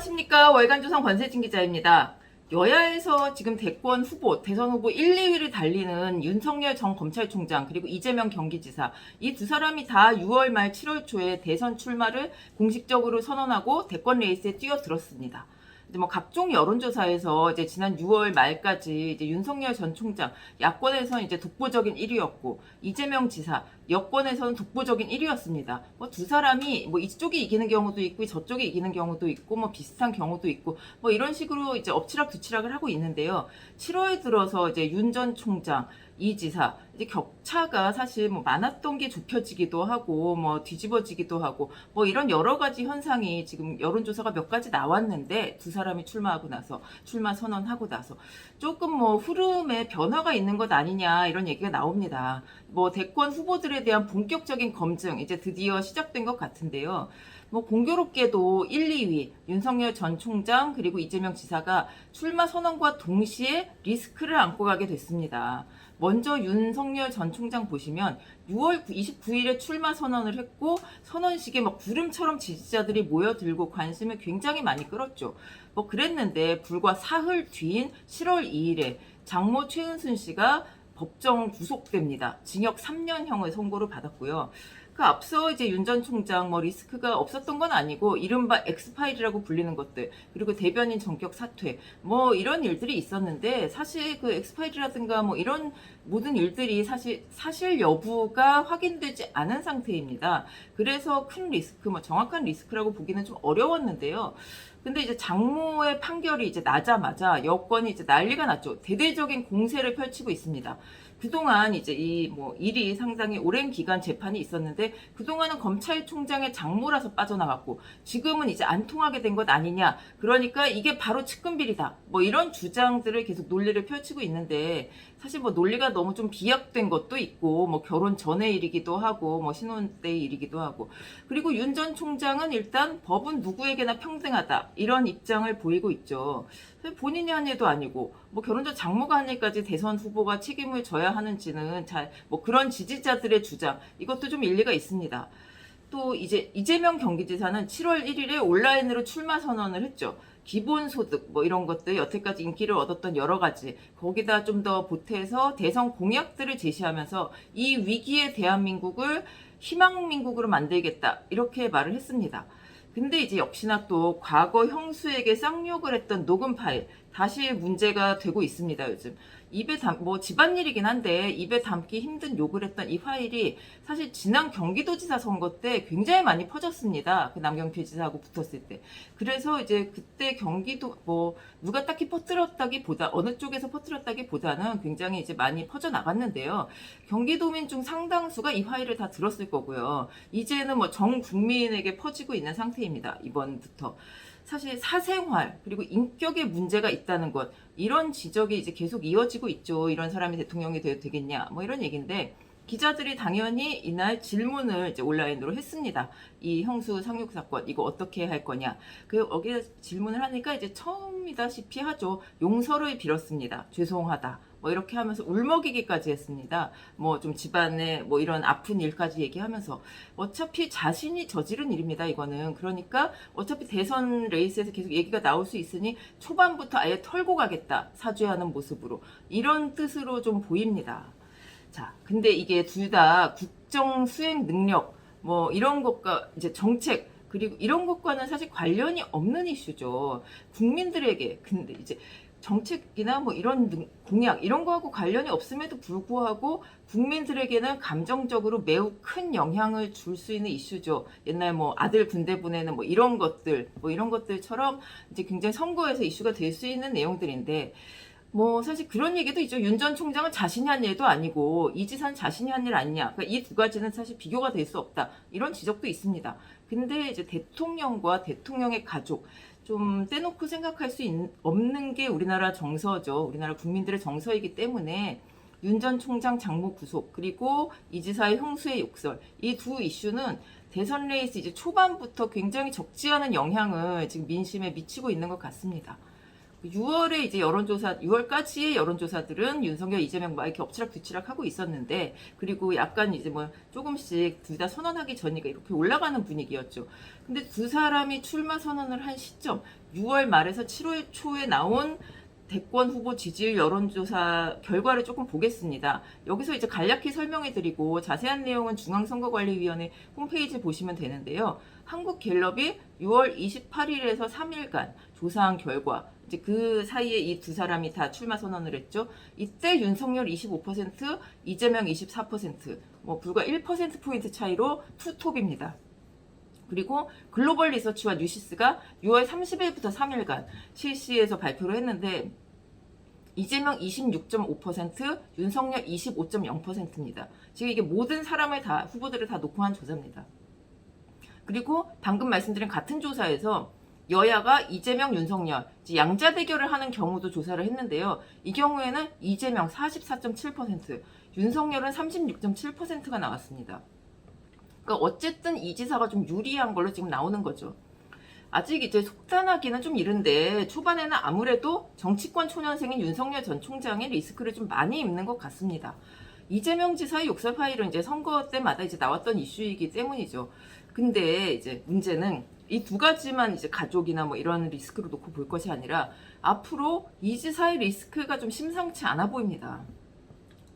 안녕하십니까. 월간조선 권세진 기자입니다. 여야에서 지금 대권 후보, 대선 후보 1, 2위를 달리는 윤석열 전 검찰총장 그리고 이재명 경기지사 이 두 사람이 다 6월 말 7월 초에 대선 출마를 공식적으로 선언하고 대권 레이스에 뛰어들었습니다. 이제 뭐 각종 여론조사에서 이제 지난 6월 말까지 이제 윤석열 전 총장 야권에서는 이제 독보적인 1위였고 이재명 지사 여권에서는 독보적인 1위였습니다. 뭐 두 사람이 뭐 이쪽이 이기는 경우도 있고 저쪽이 이기는 경우도 있고 뭐 비슷한 경우도 있고 뭐 이런 식으로 이제 엎치락 뒤치락을 하고 있는데요. 7월 들어서 이제 윤 전 총장 이 지사 이제 격차가 사실 뭐 많았던 게 좁혀지기도 하고 뭐 뒤집어지기도 하고 뭐 이런 여러 가지 현상이 지금 여론조사가 몇 가지 나왔는데 두 사람이 출마하고 나서 출마 선언하고 나서 조금 뭐 흐름에 변화가 있는 것 아니냐 이런 얘기가 나옵니다. 뭐 대권 후보들에 대한 본격적인 검증 이제 드디어 시작된 것 같은데요. 뭐 공교롭게도 1, 2위 윤석열 전 총장 그리고 이재명 지사가 출마 선언과 동시에 리스크를 안고 가게 됐습니다. 먼저 윤석열 전 총장 보시면 6월 29일에 출마 선언을 했고 선언식에 막 구름처럼 지지자들이 모여들고 관심을 굉장히 많이 끌었죠. 뭐 그랬는데 불과 사흘 뒤인 7월 2일에 장모 최은순 씨가 법정 구속됩니다. 징역 3년형을 선고를 받았고요. 그 앞서 이제 윤 전 총장 뭐 리스크가 없었던 건 아니고 이른바 엑스파일이라고 불리는 것들 그리고 대변인 전격 사퇴 뭐 이런 일들이 있었는데 사실 그 엑스파일이라든가 뭐 이런 모든 일들이 사실 여부가 확인되지 않은 상태입니다. 그래서 큰 리스크 뭐 정확한 리스크라고 보기는 좀 어려웠는데요. 근데 이제 장모의 판결이 이제 나자마자 여권이 이제 난리가 났죠. 대대적인 공세를 펼치고 있습니다. 그동안 이제 이 뭐 일이 상당히 오랜 기간 재판이 있었는데 그동안은 검찰총장의 장모라서 빠져나갔고 지금은 이제 안 통하게 된 것 아니냐. 그러니까 이게 바로 측근비리다. 뭐 이런 주장들을 계속 논리를 펼치고 있는데 사실 뭐 논리가 너무 좀 비약된 것도 있고 뭐 결혼 전의 일이기도 하고 뭐 신혼 때의 일이기도 하고 그리고 윤 전 총장은 일단 법은 누구에게나 평등하다 이런 입장을 보이고 있죠. 본인이 한 일도 아니고 뭐 결혼 전 장모가 한 일까지 대선 후보가 책임을 져야 하는지는 잘 뭐 그런 지지자들의 주장 이것도 좀 일리가 있습니다. 또 이제 이재명 경기지사는 7월 1일에 온라인으로 출마 선언을 했죠. 기본소득 뭐 이런 것들 여태까지 인기를 얻었던 여러 가지 거기다 좀 더 보태서 대선 공약들을 제시하면서 이 위기의 대한민국을 희망민국으로 만들겠다 이렇게 말을 했습니다. 근데 이제 역시나 또 과거 형수에게 쌍욕을 했던 녹음 파일 다시 문제가 되고 있습니다. 요즘 뭐 집안일이긴 한데 입에 담기 힘든 욕을 했던 이 파일이 사실 지난 경기도지사 선거 때 굉장히 많이 퍼졌습니다. 그 남경필 지사하고 붙었을 때. 그래서 이제 그때 경기도 뭐 누가 딱히 퍼뜨렸다기보다 어느 쪽에서 퍼뜨렸다기보다는 굉장히 이제 많이 퍼져 나갔는데요. 경기도민 중 상당수가 이 파일을 다 들었을 거고요. 이제는 뭐 전 국민에게 퍼지고 있는 상태입니다. 이번부터. 사실 사생활 그리고 인격에 문제가 있다는 것 이런 지적이 이제 계속 이어지고 있죠. 이런 사람이 대통령이 되어도 되겠냐 뭐 이런 얘기인데 기자들이 당연히 이날 질문을 이제 온라인으로 했습니다. 이 형수 상륙 사건 이거 어떻게 할 거냐. 거기에 질문을 하니까 이제 처음이다시피 하죠. 용서를 빌었습니다. 죄송하다. 뭐 이렇게 하면서 울먹이기까지 했습니다. 뭐 좀 집안에 뭐 이런 아픈 일까지 얘기하면서 어차피 자신이 저지른 일입니다. 이거는 그러니까 어차피 대선 레이스에서 계속 얘기가 나올 수 있으니 초반부터 아예 털고 가겠다. 사죄하는 모습으로 이런 뜻으로 좀 보입니다. 자, 근데 이게 둘 다 국정 수행 능력 뭐 이런 것과 이제 정책 그리고 이런 것과는 사실 관련이 없는 이슈죠. 국민들에게 근데 이제 정책이나 뭐 이런 공약 이런 거하고 관련이 없음에도 불구하고 국민들에게는 감정적으로 매우 큰 영향을 줄 수 있는 이슈죠. 옛날 뭐 아들 군대 보내는 뭐 이런 것들처럼 이제 굉장히 선거에서 이슈가 될 수 있는 내용들인데 뭐 사실 그런 얘기도 있죠. 윤 전 총장은 자신이 한 일도 아니고 이 지사는 자신이 한 일 아니냐. 그러니까 이 두 가지는 사실 비교가 될 수 없다. 이런 지적도 있습니다. 근데 이제 대통령과 대통령의 가족 좀 떼놓고 생각할 수 없는 게 우리나라 정서죠. 우리나라 국민들의 정서이기 때문에 윤 전 총장 장모 구속 그리고 이 지사의 형수의 욕설 이 두 이슈는 대선 레이스 이제 초반부터 굉장히 적지 않은 영향을 지금 민심에 미치고 있는 것 같습니다. 6월에 이제 여론조사, 6월까지의 여론조사들은 윤석열, 이재명 막 이렇게 엎치락뒤치락 하고 있었는데, 그리고 약간 이제 뭐 조금씩 둘 다 선언하기 전이니까 이렇게 올라가는 분위기였죠. 근데 두 사람이 출마 선언을 한 시점, 6월 말에서 7월 초에 나온 대권 후보 지지율 여론조사 결과를 조금 보겠습니다. 여기서 이제 간략히 설명해드리고 자세한 내용은 중앙선거관리위원회 홈페이지 보시면 되는데요. 한국갤럽이 6월 28일에서 3일간 조사한 결과, 이제 그 사이에 이 두 사람이 다 출마 선언을 했죠. 이때 윤석열 25%, 이재명 24%, 뭐 불과 1%포인트 차이로 투톱입니다. 그리고 글로벌 리서치와 뉴시스가 6월 30일부터 3일간 실시해서 발표를 했는데, 이재명 26.5%, 윤석열 25.0%입니다. 지금 이게 모든 사람을 다, 후보들을 다 놓고 한 조사입니다. 그리고 방금 말씀드린 같은 조사에서 여야가 이재명, 윤석열, 양자 대결을 하는 경우도 조사를 했는데요. 이 경우에는 이재명 44.7%, 윤석열은 36.7%가 나왔습니다. 그러니까 어쨌든 이 지사가 좀 유리한 걸로 지금 나오는 거죠. 아직 이제 속단하기는 좀 이른데 초반에는 아무래도 정치권 초년생인 윤석열 전 총장의 리스크를 좀 많이 입는 것 같습니다. 이재명 지사의 욕설 파일은 이제 선거 때마다 이제 나왔던 이슈이기 때문이죠. 근데 이제 문제는 이 두 가지만 이제 가족이나 뭐 이런 리스크로 놓고 볼 것이 아니라 앞으로 이 지사의 리스크가 좀 심상치 않아 보입니다.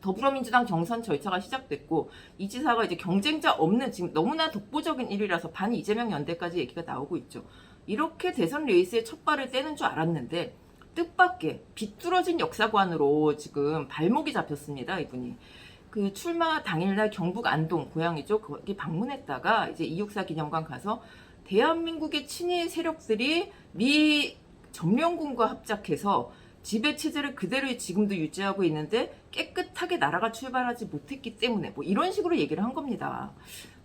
더불어민주당 경선 절차가 시작됐고 이 지사가 이제 경쟁자 없는, 지금 너무나 독보적인 일이라서 반 이재명 연대까지 얘기가 나오고 있죠. 이렇게 대선 레이스에 첫 발을 떼는 줄 알았는데 뜻밖의 비뚤어진 역사관으로 지금 발목이 잡혔습니다. 이분이 그 출마 당일날 경북 안동 고향이죠. 거기 방문했다가 이제 264 기념관 가서 대한민국의 친일 세력들이 미 점령군과 합작해서 지배 체제를 그대로 지금도 유지하고 있는데 깨끗하게 나라가 출발하지 못했기 때문에 뭐 이런 식으로 얘기를 한 겁니다.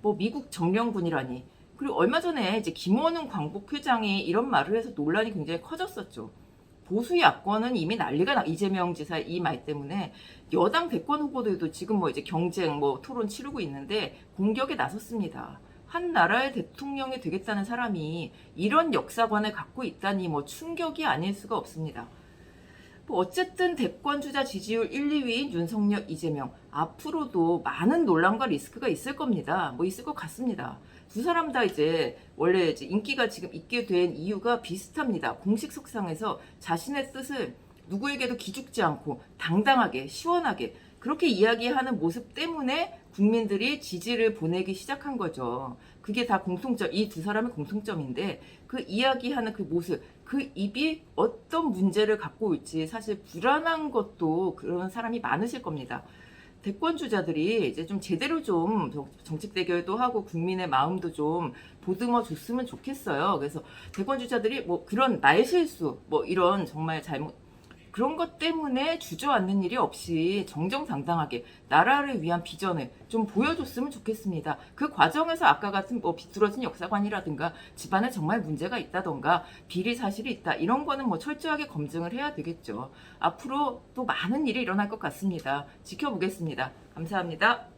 뭐 미국 점령군이라니. 그리고 얼마 전에 이제 김원훈 광복회장이 이런 말을 해서 논란이 굉장히 커졌었죠. 보수 야권은 이미 난리가 이재명 지사 이 말 때문에 여당 대권 후보들도 지금 뭐 이제 경쟁 뭐 토론 치르고 있는데 공격에 나섰습니다. 한 나라의 대통령이 되겠다는 사람이 이런 역사관을 갖고 있다니 뭐 충격이 아닐 수가 없습니다. 뭐 어쨌든 대권 주자 지지율 1, 2위인 윤석열, 이재명 앞으로도 많은 논란과 리스크가 있을 겁니다. 뭐 있을 것 같습니다. 두 사람 다 이제 원래 이제 인기가 지금 있게 된 이유가 비슷합니다. 공식 석상에서 자신의 뜻을 누구에게도 기죽지 않고 당당하게 시원하게 그렇게 이야기하는 모습 때문에 국민들이 지지를 보내기 시작한 거죠. 그게 다 공통점, 이 두 사람의 공통점인데 그 이야기하는 그 모습, 그 입이 어떤 문제를 갖고 올지 사실 불안한 것도 그런 사람이 많으실 겁니다. 대권 주자들이 이제 좀 제대로 좀 정책 대결도 하고 국민의 마음도 좀 보듬어 줬으면 좋겠어요. 그래서 대권 주자들이 뭐 그런 말실수, 뭐 이런 정말 잘못, 그런 것 때문에 주저앉는 일이 없이 정정당당하게 나라를 위한 비전을 좀 보여줬으면 좋겠습니다. 그 과정에서 아까 같은 뭐 비뚤어진 역사관이라든가 집안에 정말 문제가 있다던가 비리 사실이 있다 이런 거는 뭐 철저하게 검증을 해야 되겠죠. 앞으로 또 많은 일이 일어날 것 같습니다. 지켜보겠습니다. 감사합니다.